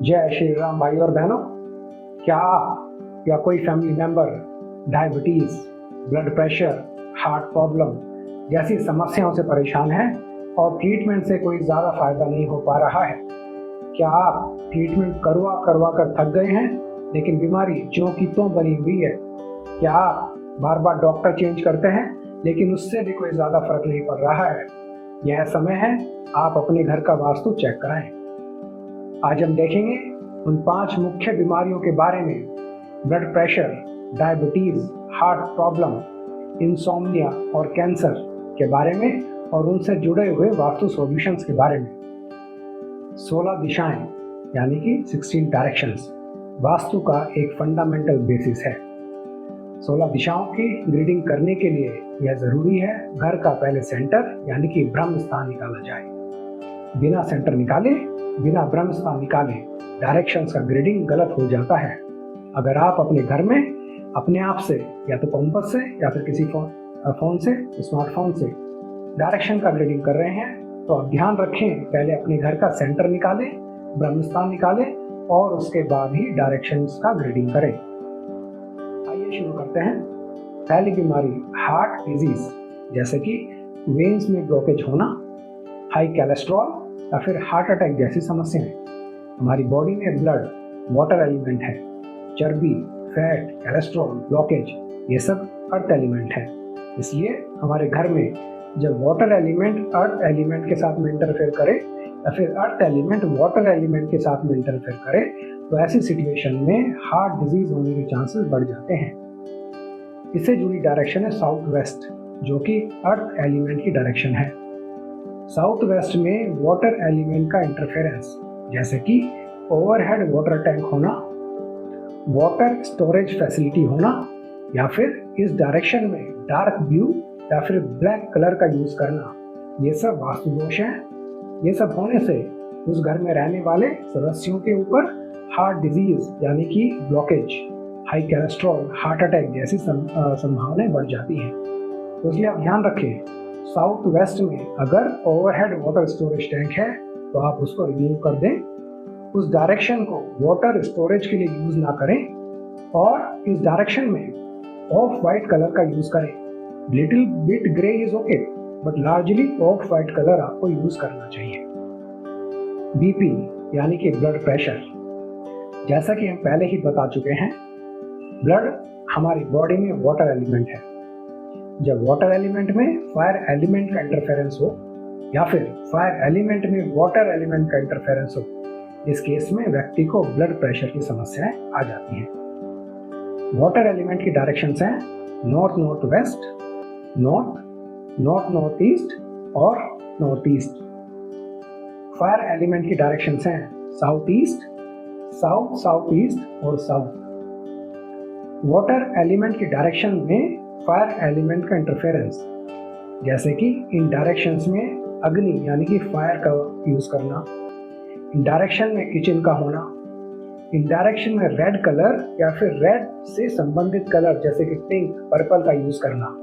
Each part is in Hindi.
जय श्री राम भाई और बहनों। क्या आप या कोई family member diabetes, blood pressure, heart problem जैसी समस्याओं से परेशान है और ट्रीटमेंट से कोई ज़्यादा फायदा नहीं हो पा रहा है? क्या आप ट्रीटमेंट करवा करवा कर थक गए हैं लेकिन बीमारी ज्यों की त्यों बनी हुई है? क्या आप बार बार डॉक्टर चेंज करते हैं लेकिन उससे भी कोई ज़्यादा फर्क नहीं पड़ रहा है? यह समय है आप अपने घर का वास्तु चेक कराएं। आज हम देखेंगे उन 5 मुख्य बीमारियों के बारे में: blood pressure, diabetes, heart problem, insomnia और कैंसर के बारे में और उनसे जुड़े हुए वास्तु सॉल्यूशंस के बारे में। 16 दिशाएं यानी कि 16 डायरेक्शंस वास्तु का एक फंडामेंटल बेसिस है। 16 दिशाओं की ग्रिडिंग करने के लिए यह जरूरी है घर का पहले सेंटर यानी कि ब्रह्म स्थान निकाला जाए। बिना सेंटर निकाले, बिना ब्रह्म स्थान निकाले डायरेक्शंस का ग्रिडिंग गलत हो जाता है। अगर आप अपने घर में अपने आप से या तो कंपास से या फिर किसी फोन से, स्मार्टफोन से डायरेक्शन का ग्रिडिंग कर रहे हैं तो आप ध्यान रखें, पहले अपने घर का सेंटर निकालें, ब्रह्म स्थान निकालें और उसके बाद ही डायरेक्शंस का ग्रिडिंग करें। आइए शुरू करते हैं। पहली बीमारी हार्ट डिजीज, जैसे कि वेन्स में ब्लॉकेज होना, हाई कोलेस्ट्रॉल या फिर हार्ट अटैक जैसी समस्याएं। हमारी बॉडी में ब्लड वाटर एलिमेंट है, चर्बी, फैट, कोलेस्ट्रॉल, ब्लॉकेज ये सब अर्थ एलिमेंट है। इसलिए हमारे घर में जब वाटर एलिमेंट अर्थ एलिमेंट के साथ में इंटरफेयर करे या फिर अर्थ एलिमेंट वाटर एलिमेंट के साथ में इंटरफेयर करे तो ऐसी सिचुएशन में हार्ट डिजीज होने के चांसेस बढ़ जाते हैं। इससे जुड़ी डायरेक्शन है साउथ वेस्ट, जो कि अर्थ एलिमेंट की डायरेक्शन है। साउथ वेस्ट में वाटर एलिमेंट का इंटरफेरेंस, जैसे कि ओवरहेड वाटर टैंक होना, वाटर स्टोरेज फैसिलिटी होना या फिर इस डायरेक्शन में डार्क ब्लू या फिर ब्लैक कलर का यूज करना, ये सब वास्तु दोष हैं। ये सब होने से उस घर में रहने वाले सदस्यों के ऊपर हार्ट डिजीज यानी कि blockage, high cholesterol, heart attack जैसी संभावनाएं बढ़ जाती हैं। तो इसलिए आप ध्यान रखें, साउथ वेस्ट में अगर ओवरहेड वाटर स्टोरेज टैंक है तो आप उसको रिमूव कर दें। उस डायरेक्शन को वाटर स्टोरेज के लिए यूज ना करें और इस डायरेक्शन में ऑफ वाइट कलर का यूज करें। Little bit grey is okay but largely of white colour आपको यूज करना चाहिए। बीपी यानी कि ब्लड प्रेशर, जैसा कि हम पहले ही बता चुके हैं, ब्लड हमारी बॉडी में वाटर एलिमेंट है। जब वाटर एलिमेंट में फायर एलिमेंट का इंटरफेरेंस हो या फिर फायर एलिमेंट में वाटर एलिमेंट का इंटरफेरेंस हो, इस केस में व्यक्ति को ब्लड प्रेशर की समस्याएं आ जाती हैं। वाटर एलिमेंट की डायरेक्शंस हैं north north west, north north north east और नॉर्थ ईस्ट। फायर एलिमेंट की डायरेक्शंस हैं south east, south south east और साउथ। वाटर एलिमेंट की डायरेक्शन में फायर एलिमेंट का इंटरफेरेंस, जैसे कि इन डायरेक्शंस में अग्नि यानी कि फायर का यूज करना, इन डायरेक्शन में किचन का होना, इन डायरेक्शन में रेड कलर या फिर रेड से संबंधित कलर जैसे कि पिंक, पर्पल का यूज करना,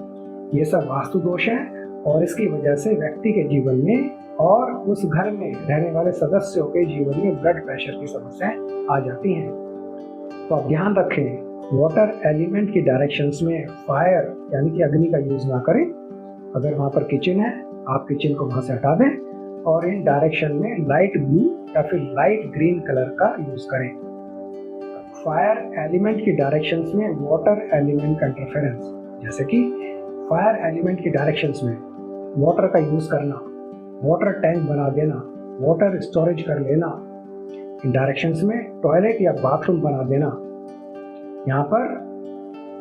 ये सब वास्तु दोष हैं और इसकी वजह से व्यक्ति के जीवन में और उस घर में रहने वाले सदस्यों के जीवन में ब्लड प्रेशर की समस्याएं आ जाती हैं। तो आप ध्यान रखें, वाटर एलिमेंट की डायरेक्शंस में फायर यानी कि अग्नि का यूज ना करें। अगर वहाँ पर किचन है, आप किचन को वहाँ से हटा दें और इन डायरेक्शन में लाइट ब्लू या फिर लाइट ग्रीन कलर का यूज करें। फायर एलिमेंट की डायरेक्शंस में वाटर एलिमेंट का इंटरफेरेंस, जैसे कि फायर एलिमेंट की डायरेक्शंस में वाटर का यूज करना, वाटर टैंक बना देना, वाटर स्टोरेज कर लेना, इन डायरेक्शंस में टॉयलेट या बाथरूम बना देना, यहाँ पर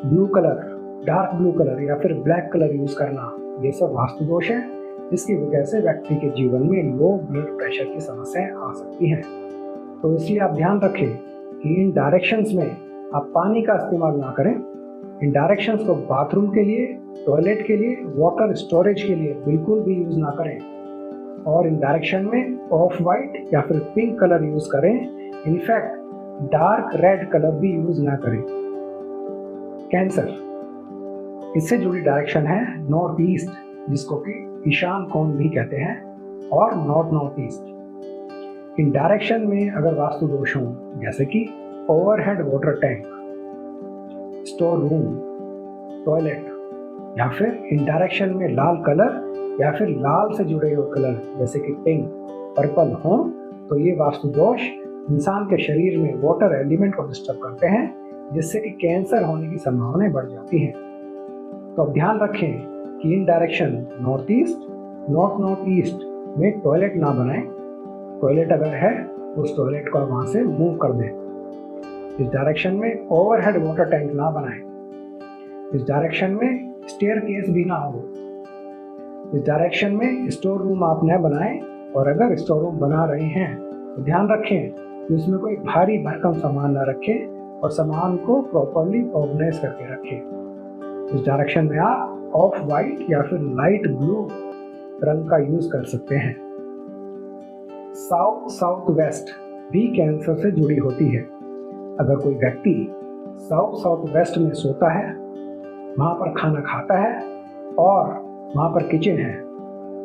blue colour, dark blue colour या फिर ब्लैक कलर यूज करना, ये सब वास्तु दोष है। इसकी वजह से व्यक्ति के जीवन में लो ब्लड प्रेशर की समस्याएं आ सकती हैं। तो इसलिए आप ध्यान रखें कि इन डायरेक्शंस में आप पानी का इस्तेमाल ना करें। इन डायरेक्शंस को बाथरूम के लिए, टॉयलेट के लिए, वाटर स्टोरेज के लिए बिल्कुल भी यूज ना करें और इन डायरेक्शन में ऑफ वाइट या फिर पिंक कलर यूज करें। इनफैक्ट डार्क रेड कलर भी यूज ना करें। कैंसर, इससे जुड़ी डायरेक्शन है नॉर्थ ईस्ट, जिसको कि ईशान कोण भी कहते हैं, और नॉर्थ नॉर्थ ईस्ट। इन डायरेक्शन में अगर वास्तु दोष हों, जैसे कि overhead water tank, store room, toilet, या फिर इन डायरेक्शन में लाल कलर या फिर लाल से जुड़े हुए कलर जैसे कि पिंक, पर्पल हो, तो ये वास्तु दोष इंसान के शरीर में वाटर एलिमेंट को डिस्टर्ब करते हैं, जिससे कि कैंसर होने की संभावनाएं बढ़ जाती हैं। तो अब ध्यान रखें कि इन direction north east, north east में टॉयलेट ना बनाएं। टॉयलेट अगर है तो उस टॉयलेट को वहां से मूव कर दें। इस डायरेक्शन में ओवरहेड वाटर टैंक ना बनाएं। इस डायरेक्शन में स्टेयरकेस भी ना हो। इस डायरेक्शन में स्टोर रूम आप न बनाएं, और अगर स्टोर रूम बना रहे हैं तो ध्यान रखें कि उसमें कोई भारी भरकम सामान ना रखें और सामान को प्रॉपर्ली ऑर्गेनाइज करके रखें। इस डायरेक्शन में आप ऑफ वाइट या फिर लाइट ब्लू रंग का यूज कर सकते हैं। साउथ साउथ वेस्ट भी कैंसर से जुड़ी होती है। अगर कोई व्यक्ति साउथ वेस्ट में सोता है, वहां पर खाना खाता है और वहां पर किचन है,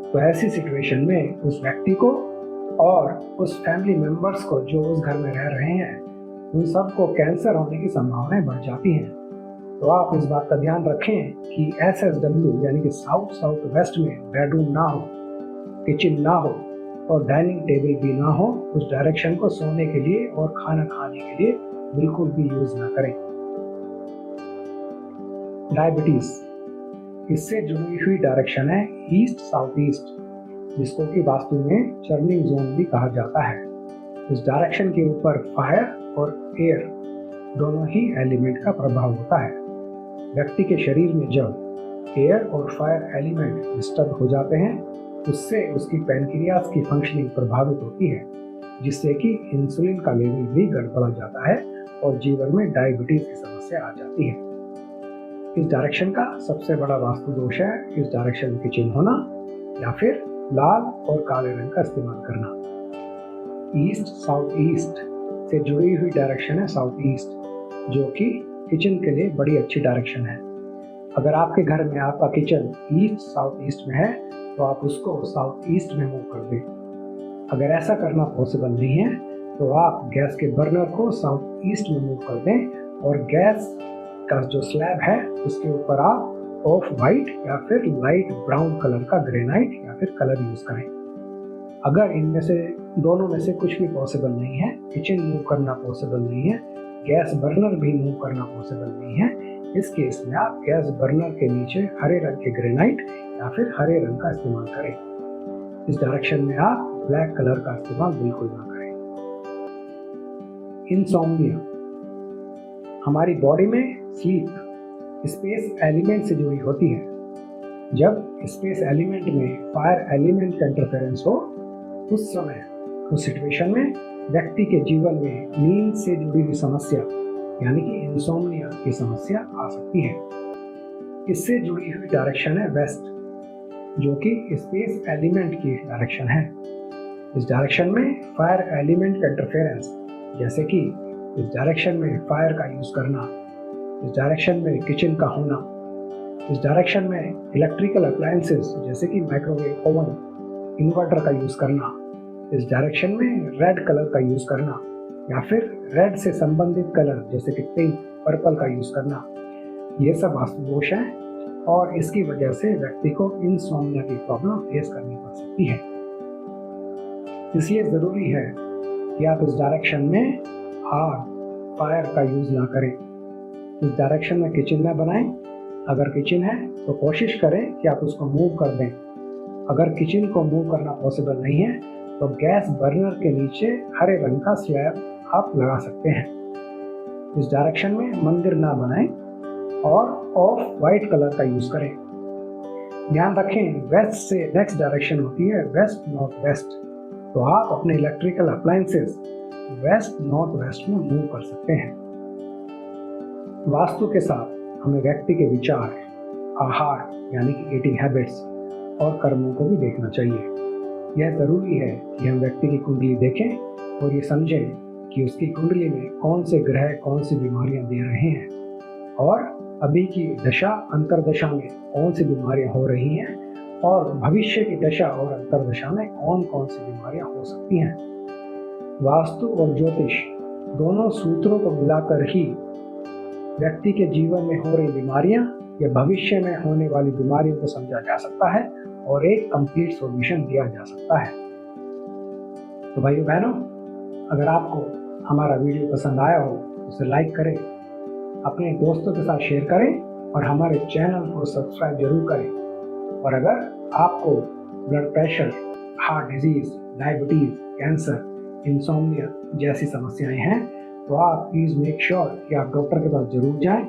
तो ऐसी सिचुएशन में उस व्यक्ति को और उस फैमिली मेंबर्स को जो उस घर में रह रहे हैं, उन सबको कैंसर होने की संभावनाएं बढ़ जाती हैं। तो आप इस बात का ध्यान रखें कि SSW यानी कि साउथ वेस्ट में बेडरूम ना हो, किचन ना हो और डाइनिंग टेबल भी ना हो। उस डायरेक्शन को सोने के लिए और खाना खाने के लिए बिल्कुल भी यूज ना करें। डायबिटीज, इससे जुड़ी हुई डायरेक्शन है ईस्ट साउथ ईस्ट, जिसको कि वास्तु में चर्निंग जोन भी कहा जाता है। इस डायरेक्शन के ऊपर फायर और एयर दोनों ही एलिमेंट का प्रभाव होता है। व्यक्ति के शरीर में जब एयर और फायर एलिमेंट डिस्टर्ब हो जाते हैं, उससे उसकी पैनक्रियाज की फंक्शनिंग प्रभावित होती है, जिससे कि इंसुलिन का लेवल भी गड़बड़ा जाता है और जीवन में डायबिटीज की समस्या आ जाती है। इस डायरेक्शन का सबसे बड़ा वास्तु दोष है इस डायरेक्शन में किचन होना या फिर लाल और काले रंग का इस्तेमाल करना। ईस्ट साउथ ईस्ट से जुड़ी हुई डायरेक्शन है साउथ ईस्ट, जो कि किचन के लिए बड़ी अच्छी डायरेक्शन है। अगर आपके घर में आपका किचन ईस्ट साउथ ईस्ट में है, तो आप उसको साउथ ईस्ट में मूव कर दें। अगर ऐसा करना पॉसिबल नहीं है, तो आप गैस के बर्नर को साउथ ईस्ट में मूव कर दें और गैस का जो स्लैब है उसके ऊपर आप ऑफ वाइट या फिर लाइट ब्राउन कलर का ग्रेनाइट या फिर कलर यूज करें। अगर इनमें से दोनों में से कुछ भी पॉसिबल नहीं है, किचन मूव करना पॉसिबल नहीं है, गैस बर्नर भी मूव करना पॉसिबल नहीं है, इस केस में आप गैस बर्नर के नीचे हरे रंग के ग्रेनाइट या फिर हरे रंग का इस्तेमाल करें। इस डायरेक्शन में आप ब्लैक कलर का इस्तेमाल बिल्कुल ना करें। इंसोम्निया, हमारी बॉडी में स्लीप स्पेस एलिमेंट से जुड़ी होती है। जब स्पेस एलिमेंट में फायर एलिमेंट का इंटरफेरेंस हो, उस समय उस सिचुएशन में व्यक्ति के जीवन में नींद से जुड़ी हुई समस्या यानी कि इंसोम्निया की समस्या आ सकती है। इससे जुड़ी हुई डायरेक्शन है वेस्ट, जो कि स्पेस एलिमेंट की डायरेक्शन है। इस डायरेक्शन में फायर एलिमेंट का इंटरफेरेंस, जैसे कि इस डायरेक्शन में फायर का यूज करना, इस डायरेक्शन में किचन का होना, इस डायरेक्शन में इलेक्ट्रिकल अप्लायंसेस जैसे कि माइक्रोवेव ओवन, इन्वर्टर का यूज करना, इस डायरेक्शन में रेड कलर का यूज करना या फिर रेड से संबंधित कलर जैसे कि पिंक, पर्पल का यूज करना, ये सब वास्तु दोष है और इसकी वजह से व्यक्ति को इंसोम्निया की प्रॉब्लम फेस करनी पड़ सकती है। इसलिए जरूरी है कि आप इस डायरेक्शन में आग, फायर का यूज ना करें। इस डायरेक्शन में किचन न बनाएं। अगर किचन है तो कोशिश करें कि आप उसको मूव कर दें। अगर किचन को मूव करना पॉसिबल नहीं है तो गैस बर्नर के नीचे हरे रंग का स्लैब आप लगा सकते हैं। इस डायरेक्शन में मंदिर ना बनाएं और ऑफ वाइट कलर का यूज करें। ध्यान रखें, वेस्ट से नेक्स्ट डायरेक्शन होती है वेस्ट नॉर्थ वेस्ट, तो आप अपने electrical appliances west north west में मूव कर सकते हैं। वास्तु के साथ हमें व्यक्ति के विचार, आहार यानी कि ईटिंग हैबिट्स और कर्मों को भी देखना चाहिए। यह जरूरी है कि हम व्यक्ति की कुंडली देखें और ये समझें कि उसकी कुंडली में कौन से ग्रह कौन सी बीमारियां दे रहे हैं और अभी की दशा अंतरदशा में कौन सी बीमारियां हो रही हैं और भविष्य की दशा और अंतरदशा में कौन कौन सी बीमारियां हो सकती हैं। वास्तु और ज्योतिष दोनों सूत्रों को मिलाकर ही व्यक्ति के जीवन में हो रही बीमारियां या भविष्य में होने वाली बीमारियों को समझा जा सकता है और एक कंप्लीट सॉल्यूशन दिया जा सकता है। तो भाइयों बहनों, अगर आपको हमारा वीडियो पसंद आया हो तो उसे लाइक करें, अपने दोस्तों के साथ शेयर करें और हमारे चैनल को सब्सक्राइब जरूर करें। और अगर आपको blood pressure, heart disease, diabetes, cancer, insomnia जैसी समस्याएं हैं तो आप प्लीज़ मेक श्योर कि आप डॉक्टर के पास जरूर जाएं,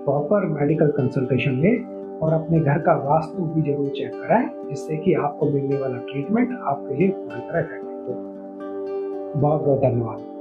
प्रॉपर मेडिकल कंसल्टेशन लें और अपने घर का वास्तु भी जरूर चेक कराएं, जिससे कि आपको मिलने वाला ट्रीटमेंट आपके लिए पूरी तरह इफेक्टिव हो। बहुत बहुत धन्यवाद।